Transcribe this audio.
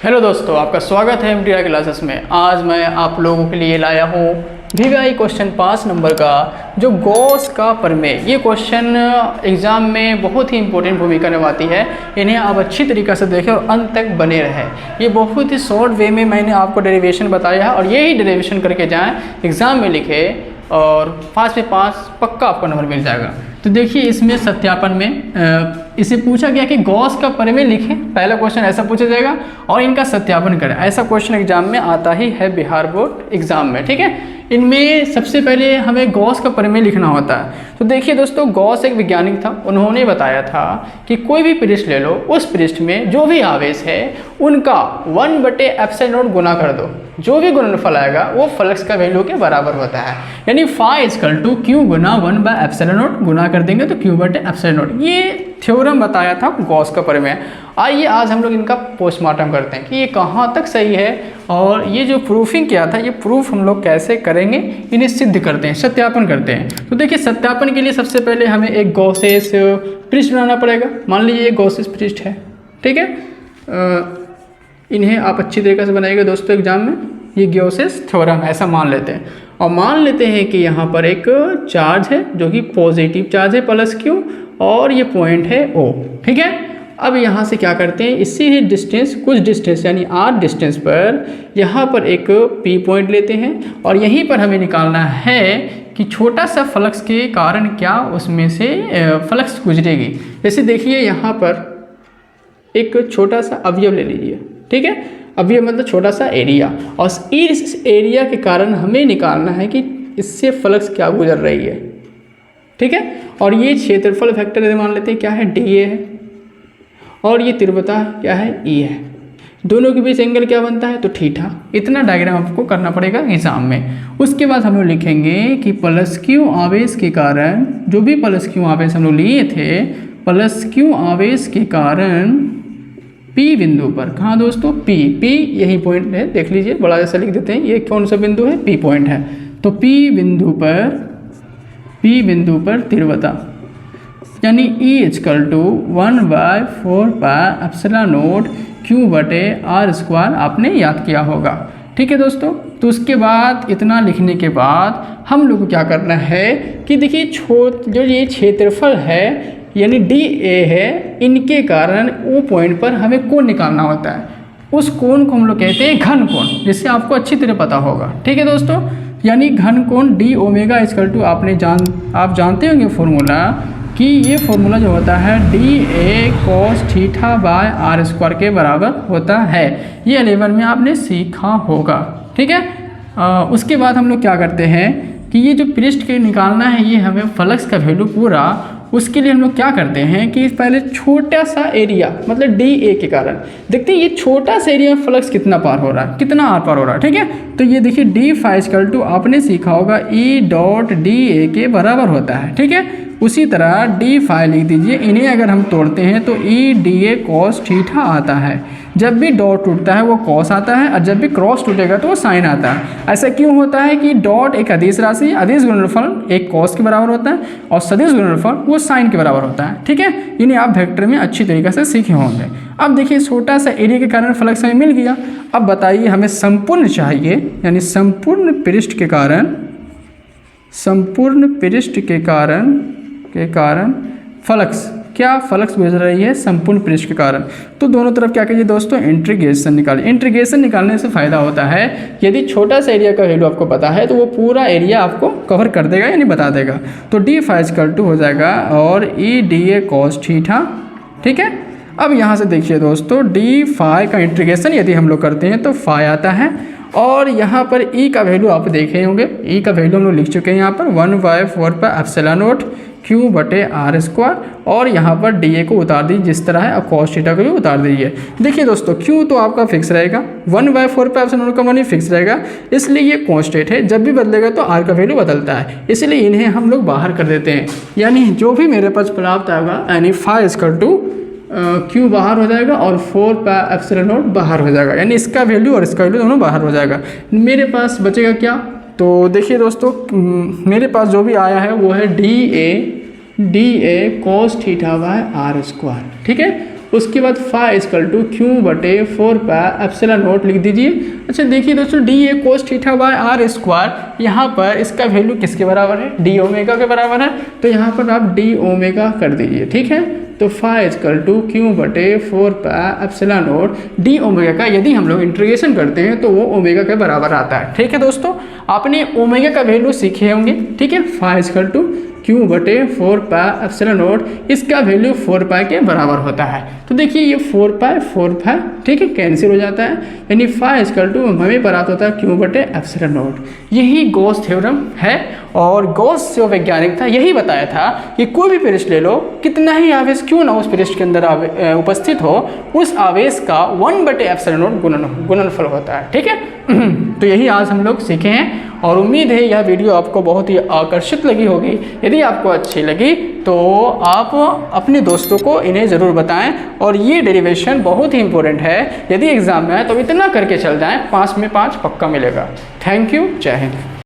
Hello दोस्तों, आपका स्वागत है MTI क्लासेस में। आज मैं आप लोगों के लिए लाया हूँ VVI क्वेश्चन 5 नंबर का, जो गॉस का प्रमेय। ये क्वेश्चन एग्ज़ाम में बहुत ही इंपॉर्टेंट भूमिका निभाती है। इन्हें आप अच्छी तरीक़े से देखें और अंत तक बने रहें। ये बहुत ही शॉर्ट वे में मैंने आपको डेरिवेशन बताया है और यही डेरिवेशन करके जाएँ, एग्ज़ाम में लिखें और 5 में 5 पक्का आपको नंबर मिल जाएगा। तो देखिए, इसमें सत्यापन में इसे पूछा गया कि गॉस का प्रमेय लिखें। पहला क्वेश्चन ऐसा पूछा जाएगा और इनका सत्यापन करें। ऐसा क्वेश्चन एग्जाम में आता ही है, बिहार बोर्ड एग्जाम में। ठीक है, इनमें सबसे पहले हमें गॉस का प्रमेय लिखना होता है। तो देखिए दोस्तों, गॉस एक वैज्ञानिक था। उन्होंने बताया था कि कोई भी पृष्ठ ले लो, उस पृष्ठ में जो भी आवेश है उनका 1/ε0 गुना कर दो। जो भी गुणनफल आएगा वो फ्लक्स का वैल्यू के बराबर होता है। यानी फाई इक्वल टू क्यू गुना 1/ε0 गुना कर देंगे तो Q/ε0। ये थ्योरम बताया था गॉस का प्रमेय। आइए आज हम लोग इनका पोस्टमार्टम करते हैं कि ये कहाँ तक सही है और ये जो प्रूफिंग किया था, ये प्रूफ हम लोग कैसे करेंगे, इन्हें सिद्ध करते हैं, सत्यापन करते हैं। तो देखिए, सत्यापन के लिए सबसे पहले हमें एक गॉसेस पृष्ठ बनाना पड़ेगा। मान लीजिए ये गॉसेस पृष्ठ है, ठीक है। इन्हें आप अच्छी तरीके से बनाइएगा दोस्तों एग्जाम में। ये गॉसेस थ्योरम है, ऐसा मान लेते हैं और मान लेते हैं कि यहाँ पर एक चार्ज है जो कि पॉजिटिव चार्ज है +Q और ये पॉइंट है O, ठीक है। अब यहाँ से क्या करते हैं, इसी ही डिस्टेंस, कुछ डिस्टेंस यानी R डिस्टेंस पर यहाँ पर एक P पॉइंट लेते हैं और यहीं पर हमें निकालना है कि छोटा सा फ्लक्स के कारण क्या उसमें से फ्लक्स गुजरेगी। जैसे देखिए, यहाँ पर एक छोटा सा अवयव ले लीजिए, ठीक है। अवयव मतलब छोटा सा एरिया, और इस एरिया के कारण हमें निकालना है कि इससे फ्लक्स क्या गुजर रही है, ठीक है। और ये क्षेत्रफल वेक्टर मान लेते हैं क्या है, DA है, और ये तीव्रता क्या है, E है। दोनों के बीच एंगल क्या बनता है, तो थीटा। इतना डायग्राम आपको करना पड़ेगा एग्जाम में। उसके बाद हम लोग लिखेंगे कि +Q आवेश के कारण, जो भी +Q आवेश हम लोग लिए थे, +Q आवेश के कारण P बिंदु पर, कहाँ दोस्तों, P यही पॉइंट है, देख लीजिए, बड़ा जैसा लिख देते हैं। ये कौन सा बिंदु है, P पॉइंट है। तो P बिंदु पर तीव्रता यानी E = 1/4πε0 Q/r² आपने याद किया होगा, ठीक है दोस्तों। तो उसके बाद इतना लिखने के बाद हम लोग को क्या करना है कि देखिए, जो ये क्षेत्रफल है यानी DA है, इनके कारण वो पॉइंट पर हमें कोण निकालना होता है। उस कोण को हम लोग कहते हैं घन कोण, जिससे आपको अच्छी तरह पता होगा, ठीक है दोस्तों। यानी घन कोण dω = आप जानते होंगे फॉर्मूला, कि ये फॉर्मूला जो होता है DA cos θ/r² के बराबर होता है। ये 11 में आपने सीखा होगा, ठीक है। उसके बाद हम लोग क्या करते हैं कि ये जो पृष्ठ के निकालना है, ये हमें फ्लक्स का वैल्यू पूरा, उसके लिए हम लोग क्या करते हैं कि पहले छोटा सा एरिया मतलब DA के कारण देखते हैं ये छोटा सा एरिया में फ्लक्स कितना पार हो रहा है, कितना आर पार हो रहा है, ठीक है। तो ये देखिए, d∅ आपने सीखा होगा E.DA के बराबर होता है, ठीक है। उसी तरह d∅ लिख दीजिए। इन्हें अगर हम तोड़ते हैं तो E.DA cos θ आता है। जब भी डॉट टूटता है वो कॉस आता है और जब भी क्रॉस टूटेगा तो वो साइन आता है। ऐसा क्यों होता है कि डॉट एक अदिश राशि, अदिश गुणनफल एक कॉस के बराबर होता है और सदिश गुणनफल वो साइन के बराबर होता है, ठीक है। इन्हें आप वेक्टर में अच्छी तरीके से सीखे होंगे। अब देखिए, छोटा सा एरिया के कारण फ्लक्स हमें मिल गया। अब बताइए, हमें संपूर्ण चाहिए, यानी संपूर्ण पृष्ठ के कारण फ्लक्स, क्या फ्लक्स गुजर रही है संपूर्ण पृष्ठ के कारण। तो दोनों तरफ क्या करिए दोस्तों, इंटीग्रेशन निकालिए। इंटीग्रेशन निकालने से फ़ायदा होता है, यदि छोटा सा एरिया का वैल्यू आपको पता है तो वो पूरा एरिया आपको कवर कर देगा, यानी बता देगा। तो d∅ हो जाएगा और E.DA cos θ, ठीक है। अब यहाँ से देखिए दोस्तों, d∅ का इंटीग्रेशन यदि हम लोग करते हैं तो फाई आता है और यहाँ पर E का वैल्यू आप देखे होंगे। E का वैल्यू हम लोग लिख चुके हैं यहाँ पर 1/4πε0 Q/r², और यहाँ पर DA को उतार दीजिए जिस तरह है, और cos θ को भी उतार दीजिए। देखिए दोस्तों, Q तो आपका फिक्स रहेगा, 1/4πε0 का मान फिक्स रहेगा, इसलिए ये कांस्टेंट है। जब भी बदलेगा तो R का वैल्यू बदलता है, इसलिए इन्हें हम लोग बाहर कर देते हैं। यानी जो भी मेरे पास प्राप्त आएगा, यानी फाई Q बाहर हो जाएगा और 4πε0 बाहर हो जाएगा, यानी इसका वैल्यू और इसका वैल्यू दोनों बाहर हो जाएगा। मेरे पास बचेगा क्या, तो देखिए दोस्तों, मेरे पास जो भी आया है वो है DA cos θ/r², ठीक है। उसके बाद फाई इक्वल टू क्यू बटे 4πε0 लिख दीजिए। अच्छा देखिए दोस्तों, D A cos theta by R square, यहाँ पर इसका वैल्यू किसके बराबर है, डी ओमेगा के बराबर है, तो यहाँ पर आप डी ओमेगा कर दीजिए। ठीक है, तो फाई इक्वल टू क्यू बटे 4πε0 डी ओमेगा का यदि हम लोग इंटीग्रेशन करते हैं तो वो ओमेगा के बराबर आता है। ठीक है दोस्तों, आपने ओमेगा का वैल्यू सीखे होंगे। ठीक है, फाई इक्वल टू क्यू बटे 4πε0, इसका वैल्यू 4π के बराबर होता है। तो देखिए ये 4π ठीक है कैंसिल हो जाता है, यानी फाई इक्वल टू हमें प्राप्त होता है क्यू बटे ε0। यही गॉस थ्योरम है, और गॉस जो वैज्ञानिक था यही बताया था कि कोई भी पृष्ठ ले लो, कितना ही आवेश क्यों ना उस पृष्ठ के अंदर उपस्थित हो, उस आवेश का 1/ε0 गुणनफल होता है। ठीक है, तो यही आज हम लोग सीखे हैं, और उम्मीद है यह वीडियो आपको बहुत ही आकर्षित लगी होगी। यदि आपको अच्छी लगी तो आप अपने दोस्तों को इन्हें ज़रूर बताएं, और ये डेरिवेशन बहुत ही इंपॉर्टेंट है, यदि एग्जाम में आए तो इतना करके चल जाएं, 5 में 5 पक्का मिलेगा। थैंक यू, जय हिंद।